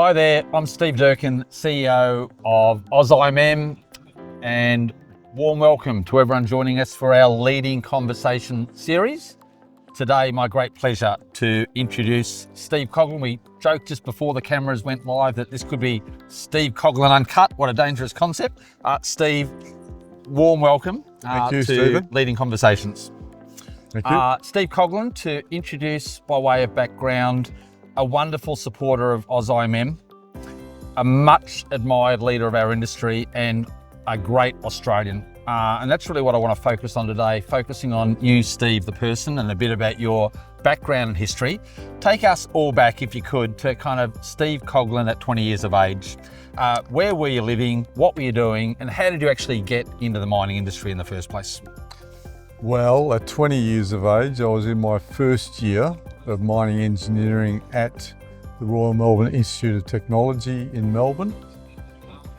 Hi there, I'm Steve Durkin, CEO of AusIMM, and warm welcome to everyone joining us for our Leading Conversation series. Today, my great pleasure to introduce Steve Coughlan. We joked just before the cameras went live that this could be Steve Coughlan Uncut. What a dangerous concept. Steve, warm welcome Thank you, to Stephen. Leading Conversations. Thank you. Steve Coughlan, to introduce by way of background, a wonderful supporter of AusIMM, a much admired leader of our industry, and a great Australian. And that's really what I want to focus on today, focusing on you, Steve, the person, and a bit about your background and history. Take us all back, if you could, to kind of Steve Coughlan at 20 years of age. Where were you living? What were you doing? And how did you actually get into the mining industry in the first place? Well, at 20 years of age, I was in my first year of mining engineering at the Royal Melbourne Institute of Technology in Melbourne.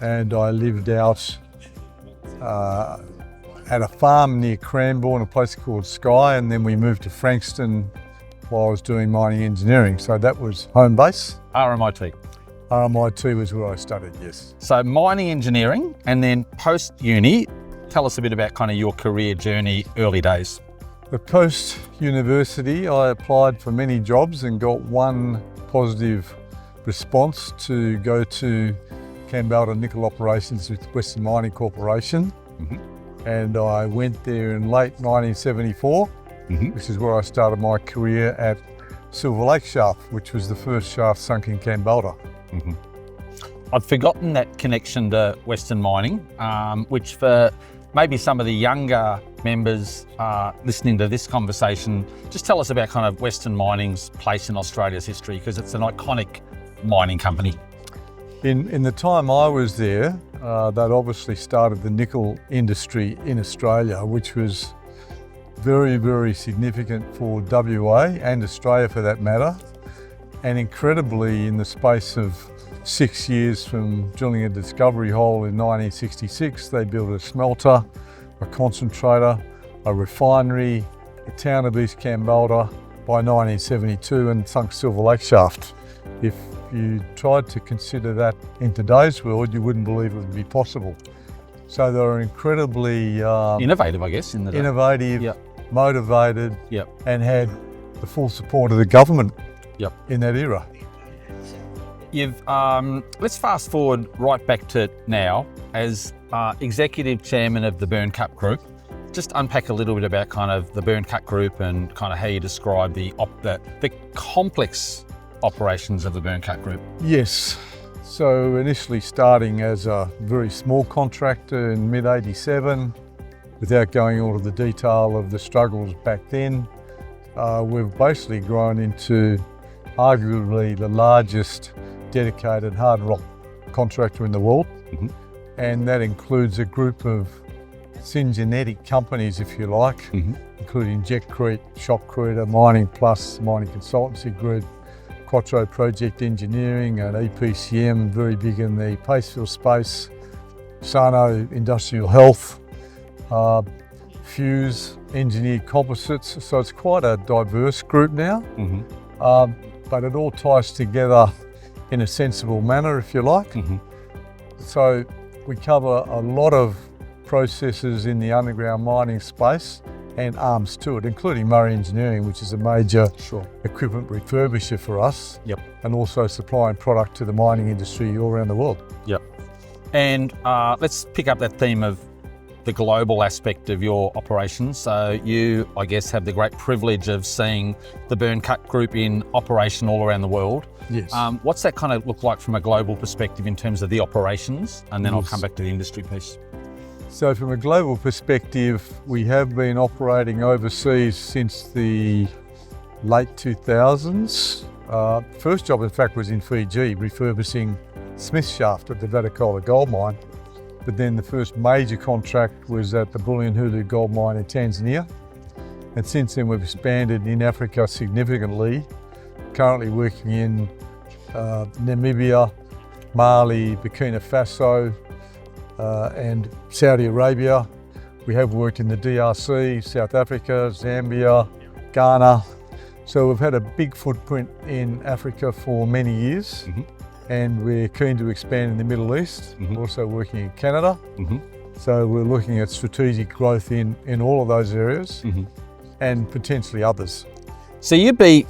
And I lived out at a farm near Cranbourne, a place called Skye, and then we moved to Frankston while I was doing mining engineering. So that was home base. RMIT. RMIT was where I studied, yes. So mining engineering, and then post-uni, tell us a bit about kind of your career journey, early days. But post-university, I applied for many jobs and got one positive response to go to Kambalda Nickel Operations with Western Mining Corporation. And I went there in late 1974, which is where I started my career at Silver Lake Shaft, which was the first shaft sunk in Kambalda. I'd forgotten that connection to Western Mining, which for maybe some of the younger members listening to this conversation, just tell us about kind of Western Mining's place in Australia's history, because it's an iconic mining company. In the time I was there, that obviously started the nickel industry in Australia, which was very, very significant for WA and Australia for that matter. And incredibly, in the space of 6 years from drilling a discovery hole in 1966, they built a smelter, a concentrator, a refinery, the town of East Kambalda by 1972, and sunk Silver Lake Shaft. If you tried to consider that in today's world, you wouldn't believe it would be possible. So they were incredibly Innovative, I guess, in the day. innovative, Yep. motivated, Yep. and had the full support of the government Yep. in that era. You've let's fast forward right back to now as executive chairman of the Byrnecut Group. Just unpack a little bit about kind of the Byrnecut Group and kind of how you describe the complex operations of the Byrnecut Group. Yes. So initially starting as a very small contractor in mid-87, without going into the detail of the struggles back then, we've basically grown into arguably the largest dedicated hard rock contractor in the world. And that includes a group of syngenetic companies, if you like, including Jetcrete, Shotcrete, Mining Plus, Mining Consultancy Group, Quattro Project Engineering, and EPCM, very big in the pastefill space, Sano Industrial Health, Fuse Engineered Composites. So it's quite a diverse group now, but it all ties together in a sensible manner, if you like. So we cover a lot of processes in the underground mining space and arms to it, including Murray Engineering, which is a major equipment refurbisher for us, and also supplying product to the mining industry all around the world. And let's pick up that theme of the global aspect of your operations. So you, I guess, have the great privilege of seeing the Byrnecut Group in operation all around the world. Yes. What's that kind of look like from a global perspective in terms of the operations? And then I'll come back to the industry piece. So from a global perspective, we have been operating overseas since the late 2000s. First job, in fact, was in Fiji, refurbishing Smith Shaft at the Advocacy gold mine. But then the first major contract was at the Byrnecut gold mine in Tanzania. And since then we've expanded in Africa significantly, currently working in Namibia, Mali, Burkina Faso, and Saudi Arabia. We have worked in the DRC, South Africa, Zambia, Ghana. So we've had a big footprint in Africa for many years. and we're keen to expand in the Middle East, also working in Canada. So we're looking at strategic growth in all of those areas and potentially others. So you'd be,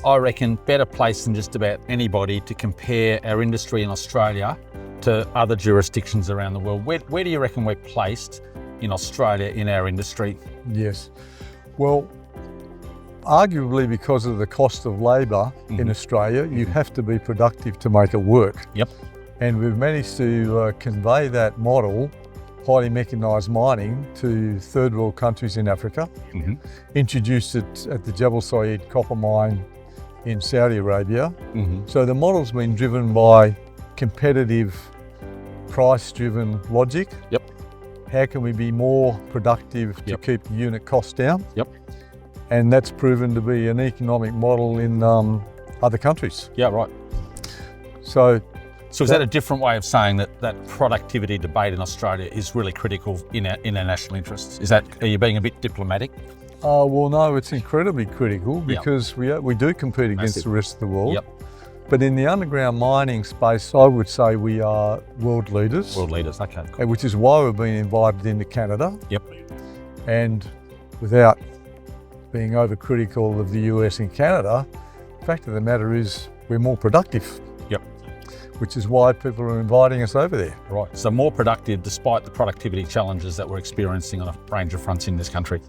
I reckon, better placed than just about anybody to compare our industry in Australia to other jurisdictions around the world. Where do you reckon we're placed in Australia in our industry? Yes. Well, arguably because of the cost of labour in Australia, you have to be productive to make it work. Yep. And we've managed to convey that model, highly mechanised mining, to third world countries in Africa. Introduced it at the Jabal Sayed copper mine in Saudi Arabia. So the model's been driven by competitive, price-driven logic. Yep. How can we be more productive to keep the unit cost down? Yep. And that's proven to be an economic model in other countries. Yeah, right. So is that a different way of saying that productivity debate in Australia is really critical in our national interests? Are you being a bit diplomatic? Well, no, it's incredibly critical because we do compete against the rest of the world. Yep. But in the underground mining space, I would say we are world leaders. World leaders, okay. Cool. Which is why we've been invited into Canada. Yep. And without being overcritical of the US and Canada, the fact of the matter is we're more productive. Yep. Which is why people are inviting us over there. Right, so more productive despite the productivity challenges that we're experiencing on a range of fronts in this country.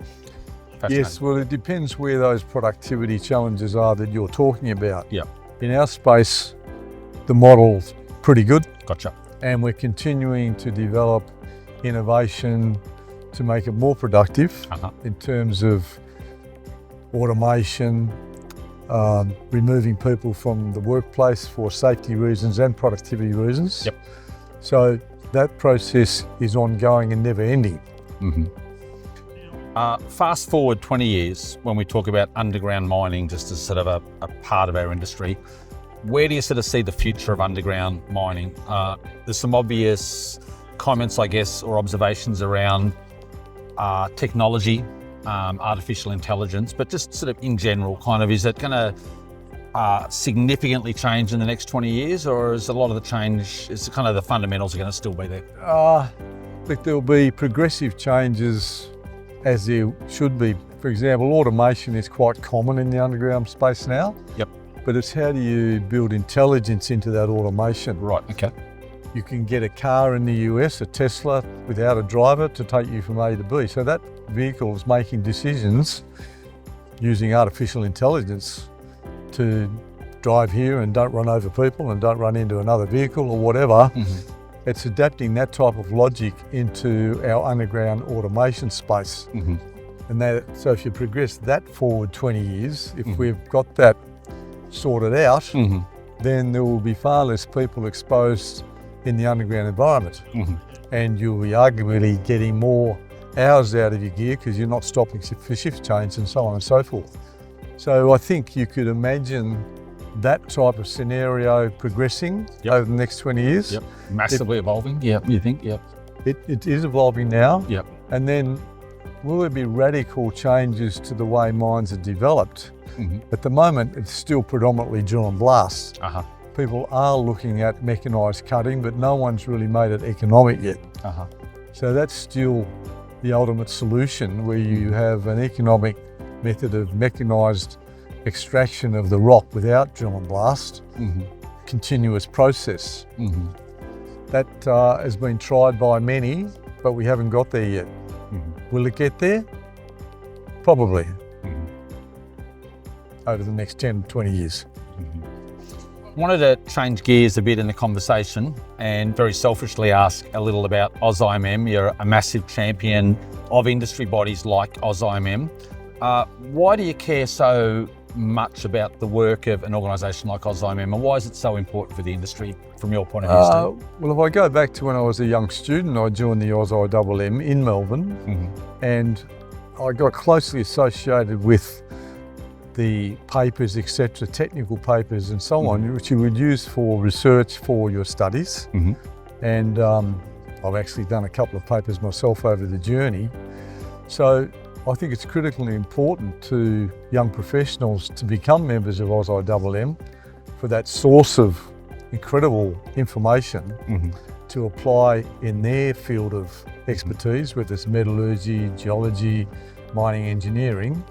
Yes, well, it depends where those productivity challenges are that you're talking about. Yep. In our space, the model's pretty good. Gotcha. And we're continuing to develop innovation to make it more productive in terms of automation, removing people from the workplace for safety reasons and productivity reasons. Yep. So that process is ongoing and never ending. Fast forward 20 years when we talk about underground mining just as sort of a part of our industry. Where do you sort of see the future of underground mining? There's some obvious comments, I guess, or observations around technology, artificial intelligence, but just sort of in general, kind of, is it going to significantly change in the next 20 years, or is a lot of the change, is kind of the fundamentals are going to still be there? Look, there'll be progressive changes as there should be. For example, automation is quite common in the underground space now. Yep. But it's how do you build intelligence into that automation? Right, okay. You can get a car in the US, a Tesla, without a driver to take you from A to B. So that vehicle is making decisions using artificial intelligence to drive here and don't run over people and don't run into another vehicle or whatever. It's adapting that type of logic into our underground automation space. And so if you progress that forward 20 years, if we've got that sorted out, then there will be far less people exposed in the underground environment. And you'll be arguably getting more hours out of your gear because you're not stopping for shift change and so on and so forth. So I think you could imagine that type of scenario progressing over the next 20 years. Massively evolving, you think? It is evolving now. And And then will there be radical changes to the way mines are developed? At the moment, it's still predominantly drill and blast. People are looking at mechanised cutting, but no one's really made it economic yet. So that's still the ultimate solution, where you have an economic method of mechanised extraction of the rock without drill and blast, continuous process. That has been tried by many, but we haven't got there yet. Will it get there? Probably. Over the next 10, 20 years. Wanted to change gears a bit in the conversation and very selfishly ask a little about AusIMM. You're a massive champion of industry bodies like AusIMM. Why do you care so much about the work of an organisation like AusIMM, and why is it so important for the industry from your point of view, Steve? Well, if I go back to when I was a young student, I joined the AusIMM in Melbourne, and I got closely associated with the papers, etc., technical papers and so on, which you would use for research for your studies. And I've actually done a couple of papers myself over the journey. So I think it's critically important to young professionals to become members of AusIMM for that source of incredible information to apply in their field of expertise, whether it's metallurgy, geology, mining engineering.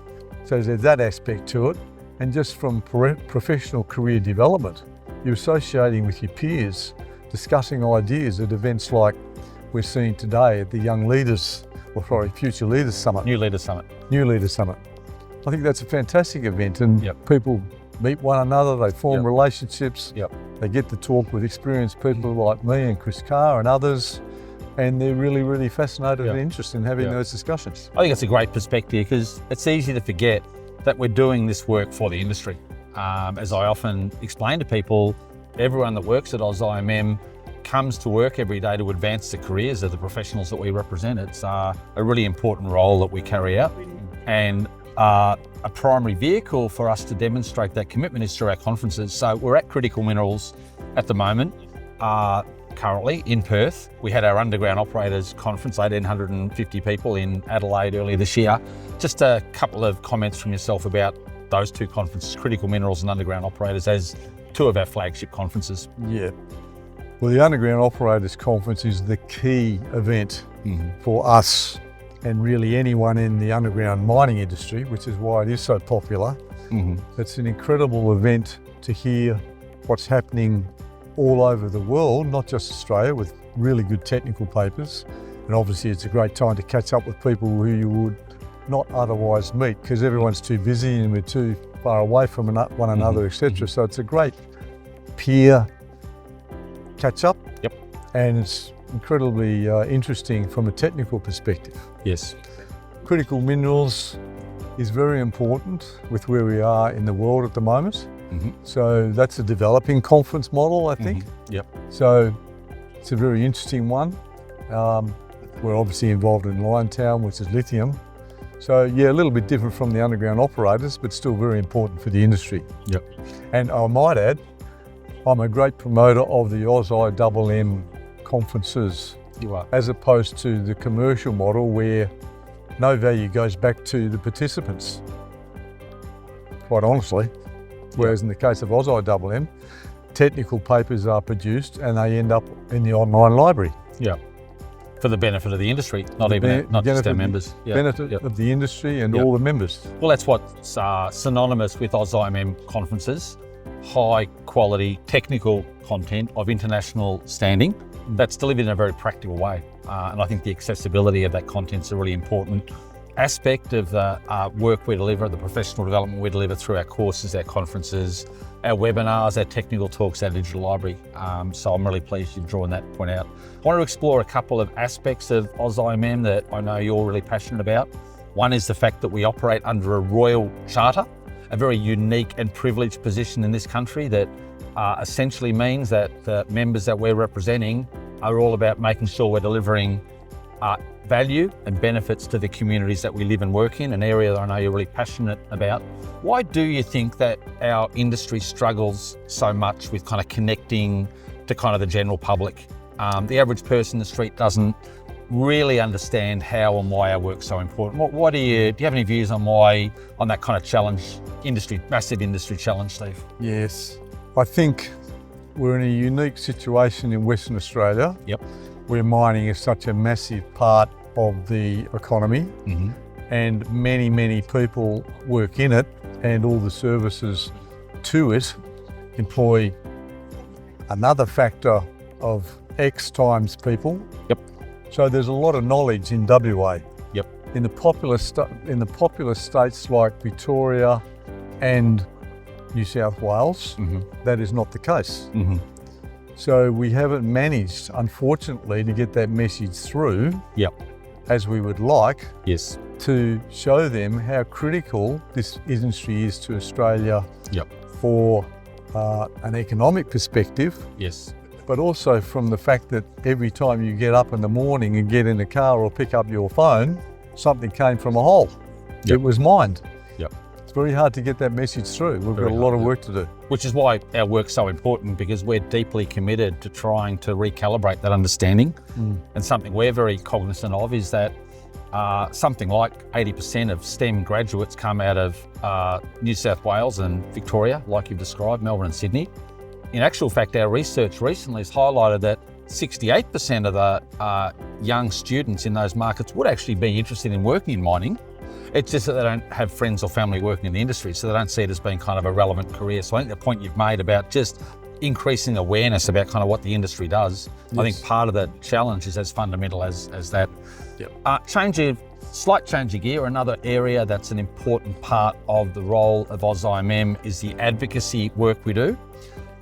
So there's that aspect to it. And just from professional career development, you're associating with your peers, discussing ideas at events like we're seeing today at the Future Leaders Summit. New Leaders Summit. New Leaders Summit. I think that's a fantastic event, and people meet one another, they form relationships, they get to talk with experienced people like me and Chris Carr and others, and they're really, really fascinated and interested in having those discussions. I think it's a great perspective because it's easy to forget that we're doing this work for the industry. As I often explain to people, everyone that works at AusIMM comes to work every day to advance the careers of the professionals that we represent. It's a really important role that we carry out, and a primary vehicle for us to demonstrate that commitment is through our conferences. So we're at Critical Minerals at the moment, currently in Perth. We had our Underground Operators Conference, 1,850 people in Adelaide earlier this year. Just a couple of comments from yourself about those two conferences, Critical Minerals and Underground Operators, as two of our flagship conferences. Yeah. Well, the Underground Operators Conference is the key event for us and really anyone in the underground mining industry, which is why it is so popular. It's an incredible event to hear what's happening all over the world, not just Australia, with really good technical papers. And obviously it's a great time to catch up with people who you would not otherwise meet because everyone's too busy and we're too far away from one another, etc. So it's a great peer catch up. And it's incredibly interesting from a technical perspective. Yes. Critical Minerals is very important with where we are in the world at the moment. So that's a developing conference model, I think. So it's a very interesting one. We're obviously involved in Liontown, which is lithium. So yeah, a little bit different from the Underground Operators, but still very important for the industry. And I might add, I'm a great promoter of the AusIMM conferences. You are. As opposed to the commercial model where no value goes back to the participants, quite honestly. Whereas in the case of AusIMM, technical papers are produced and they end up in the online library. For the benefit of the industry, not just our members. Benefit of the industry and all the members. Well, that's what's synonymous with AusIMM conferences. High quality technical content of international standing that's delivered in a very practical way. And I think the accessibility of that content is a really important aspect of the work we deliver, the professional development we deliver through our courses, our conferences, our webinars, our technical talks, our digital library. So I'm really pleased you've drawn that point out. I want to explore a couple of aspects of AusIMM that I know you're really passionate about. One is the fact that we operate under a royal charter, a very unique and privileged position in this country that essentially means that the members that we're representing are all about making sure we're delivering value and benefits to the communities that we live and work in, an area that I know you're really passionate about. Why do you think that our industry struggles so much with kind of connecting to kind of the general public? The average person in the street doesn't really understand how and why our work's so important. Do you have any views on that kind of challenge, massive industry challenge, Steve? Yes, I think we're in a unique situation in Western Australia. Where mining is such a massive part of the economy and many people work in it, and all the services to it employ another factor of X times people. So there's a lot of knowledge in WA. In the populous states like Victoria and New South Wales, that is not the case. So we haven't managed, unfortunately, to get that message through as we would like to show them how critical this industry is to Australia for an economic perspective, but also from the fact that every time you get up in the morning and get in the car or pick up your phone, something came from a hole. It was mined. It's very hard to get that message through. We've got a lot of work to do. Which is why our work's so important, because we're deeply committed to trying to recalibrate that understanding. And something we're very cognizant of is that something like 80% of STEM graduates come out of New South Wales and Victoria, like you've described, Melbourne and Sydney. in actual fact, our research recently has highlighted that 68% of the young students in those markets would actually be interested in working in mining. It's just that they don't have friends or family working in the industry, so they don't see it as being kind of a relevant career. So I think the point you've made about just increasing awareness about kind of what the industry does, yes. I think part of the challenge is as fundamental as that. Yep. Slight change of gear, another area that's an important part of the role of AusIMM is the advocacy work we do.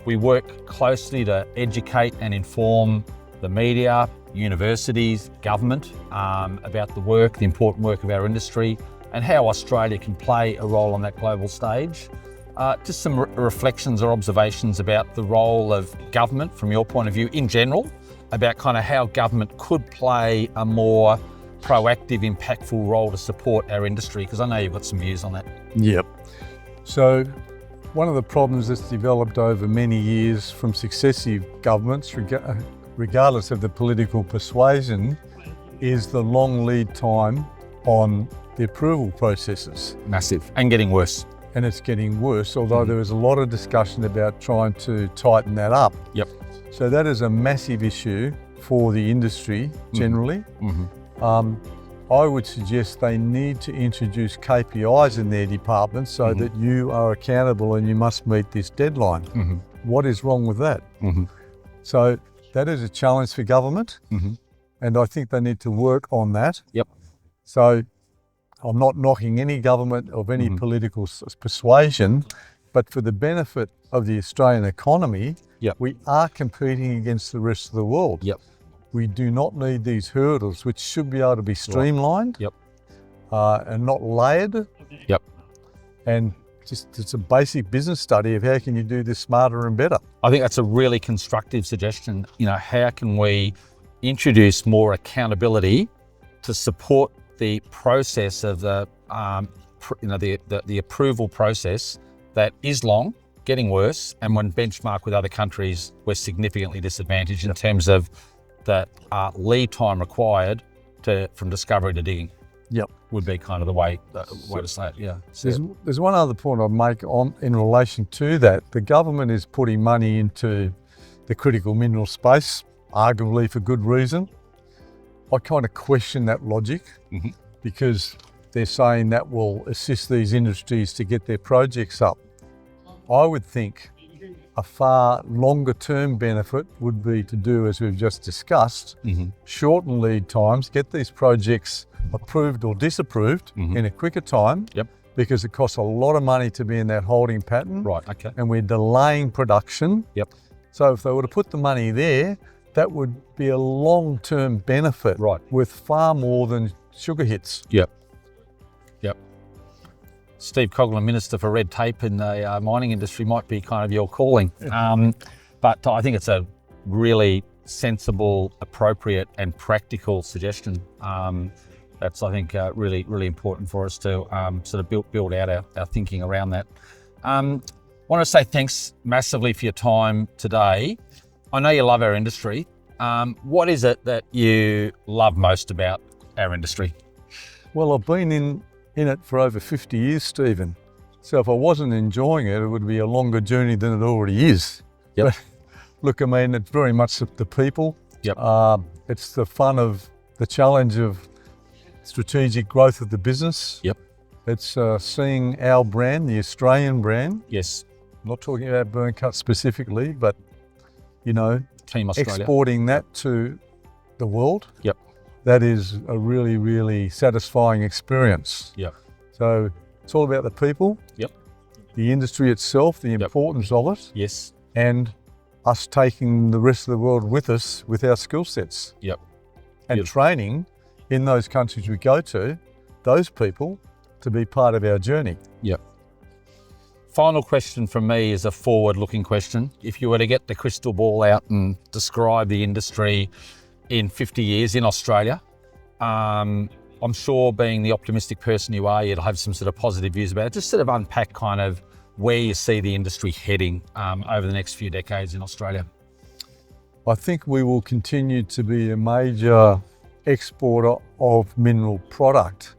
We work closely to educate and inform the media, universities, government about the important work of our industry and how Australia can play a role on that global stage. Just some reflections or observations about the role of government from your point of view in general, about kind of how government could play a more proactive, impactful role to support our industry, because I know you've got some views on that. Yep. So one of the problems that's developed over many years from successive governments, regardless of the political persuasion, is the long lead time on the approval processes. Massive, and getting worse. And it's getting worse, although there is a lot of discussion about trying to tighten that up. Yep. So that is a massive issue for the industry generally. Mm-hmm. I would suggest they need to introduce KPIs in their department so that you are accountable and you must meet this deadline. Mm-hmm. What is wrong with that? Mm-hmm. So that is a challenge for government, and I think they need to work on that. Yep. So I'm not knocking any government of any political persuasion, but for the benefit of the Australian economy, we are competing against the rest of the world. Yep. We do not need these hurdles, which should be able to be streamlined and not layered. Yep. And just it's a basic business study of how can you do this smarter and better. I think that's a really constructive suggestion. You know, how can we introduce more accountability to support the process of the approval process that is long, getting worse, and when benchmarked with other countries, we're significantly disadvantaged in terms of the lead time required from discovery to digging. Yep, would be kind of the way to say it. Yeah. There's one other point I'd make in relation to that. The government is putting money into the critical mineral space, arguably for good reason. I kind of question that logic because they're saying that will assist these industries to get their projects up. I would think a far longer term benefit would be to do, as we've just discussed, shorten lead times, get these projects approved or disapproved in a quicker time, because it costs a lot of money to be in that holding pattern. Right, okay. And we're delaying production. Yep. So if they were to put the money there, that would be a long-term benefit with far more than sugar hits. Yep. Steve Coughlan, Minister for Red Tape in the mining industry, might be kind of your calling. But I think it's a really sensible, appropriate and practical suggestion. That's, I think, really, really important for us to sort of build out our thinking around that. I want to say thanks massively for your time today. I know you love our industry. What is it that you love most about our industry? Well, I've been in it for over 50 years, Stephen. So if I wasn't enjoying it, it would be a longer journey than it already is. Yep. But look, I mean, it's very much the people. Yep. It's the fun of the challenge of strategic growth of the business. Yep. It's seeing our brand, the Australian brand. Yes. I'm not talking about Byrnecut specifically, but, you know, Team Australia. Exporting that to the world. Yep. That is a really, really satisfying experience. Yep. So it's all about the people. Yep. The industry itself, the importance of it. Yes. And us taking the rest of the world with us with our skill sets. Yep. And training in those countries we go to, those people to be part of our journey. Yep. Final question from me is a forward-looking question. If you were to get the crystal ball out and describe the industry in 50 years in Australia, I'm sure, being the optimistic person you are, you'd have some sort of positive views about it. Just sort of unpack kind of where you see the industry heading over the next few decades in Australia. I think we will continue to be a major exporter of mineral product.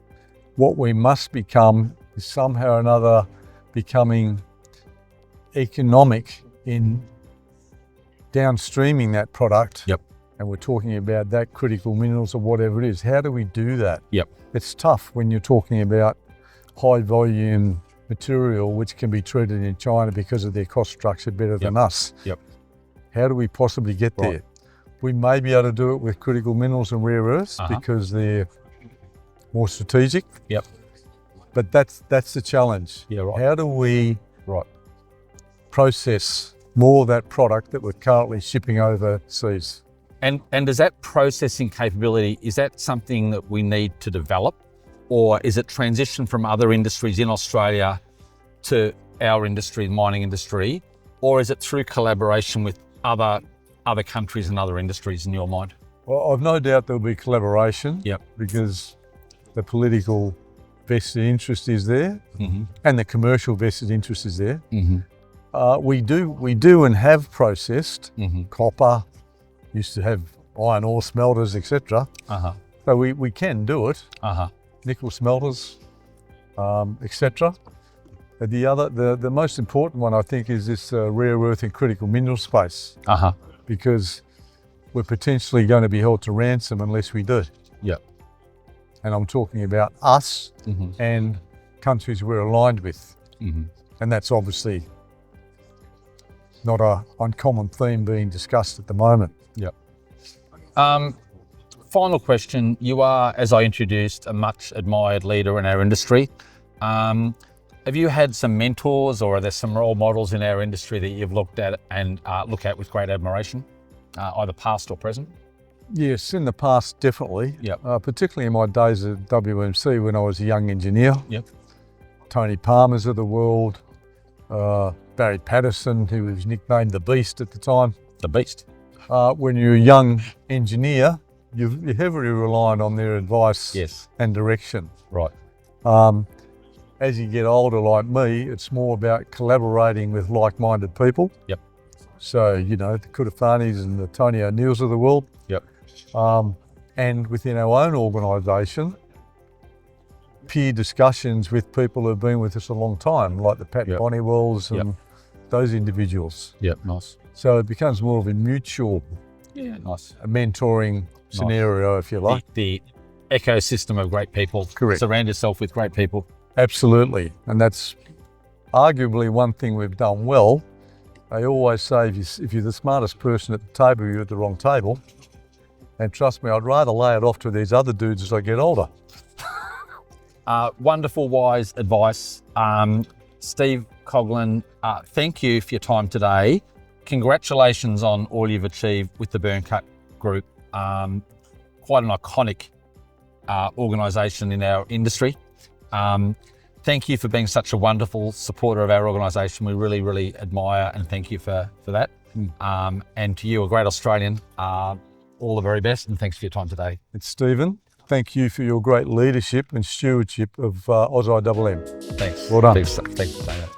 What we must become is somehow or another becoming economic in downstreaming that product. Yep. And we're talking about that critical minerals or whatever it is. How do we do that? Yep. It's tough when you're talking about high volume material which can be treated in China because of their cost structure better than us. Yep. How do we possibly get there? We may be able to do it with critical minerals and rare earths because they're more strategic. Yep. But that's the challenge. Yeah, right. How do we process more of that product that we're currently shipping overseas? And does that processing capability, is that something that we need to develop, or is it transition from other industries in Australia to our industry, the mining industry, or is it through collaboration with other countries and other industries in your mind? Well, I've no doubt there'll be collaboration. Yep. Because the political vested interest is there, and the commercial vested interest is there. We do and have processed copper. Used to have iron ore smelters, etc. So we can do it. Nickel smelters, etc. The most important one, I think, is this rare earth and critical mineral space. Because we're potentially going to be held to ransom unless we do. Yep. And I'm talking about us and countries we're aligned with. And that's obviously not an uncommon theme being discussed at the moment. Yep. Final question. You are, as I introduced, a much admired leader in our industry. Have you had some mentors, or are there some role models in our industry that you've looked at and look at with great admiration, either past or present? Yes, in the past, definitely. Yep. Particularly in my days at WMC when I was a young engineer. Yep. Tony Palmer's of the world, Barry Patterson, who was nicknamed the Beast at the time. The Beast. When you're a young engineer, you're heavily reliant on their advice and direction. Right. As you get older like me, it's more about collaborating with like-minded people. Yep. So, you know, the Kudafanis and the Tony O'Neills of the world. Yep. And within our own organisation, peer discussions with people who've been with us a long time, like the Pat Bonnywells and those individuals. Yep, nice. So it becomes more of a mutual mentoring scenario, if you like. The ecosystem of great people. Correct. Surround yourself with great people. Absolutely. And that's arguably one thing we've done well. They always say if you're the smartest person at the table, you're at the wrong table. And trust me, I'd rather lay it off to these other dudes as I get older. Wonderful, wise advice. Steve Coughlan, thank you for your time today. Congratulations on all you've achieved with the Byrnecut Group. Quite an iconic organisation in our industry. Thank you for being such a wonderful supporter of our organisation. We really, really admire and thank you for that. And to you, a great Australian, all the very best, and thanks for your time today. It's Stephen. Thank you for your great leadership and stewardship of AusIMM. Thanks. Well done. Thanks for saying that.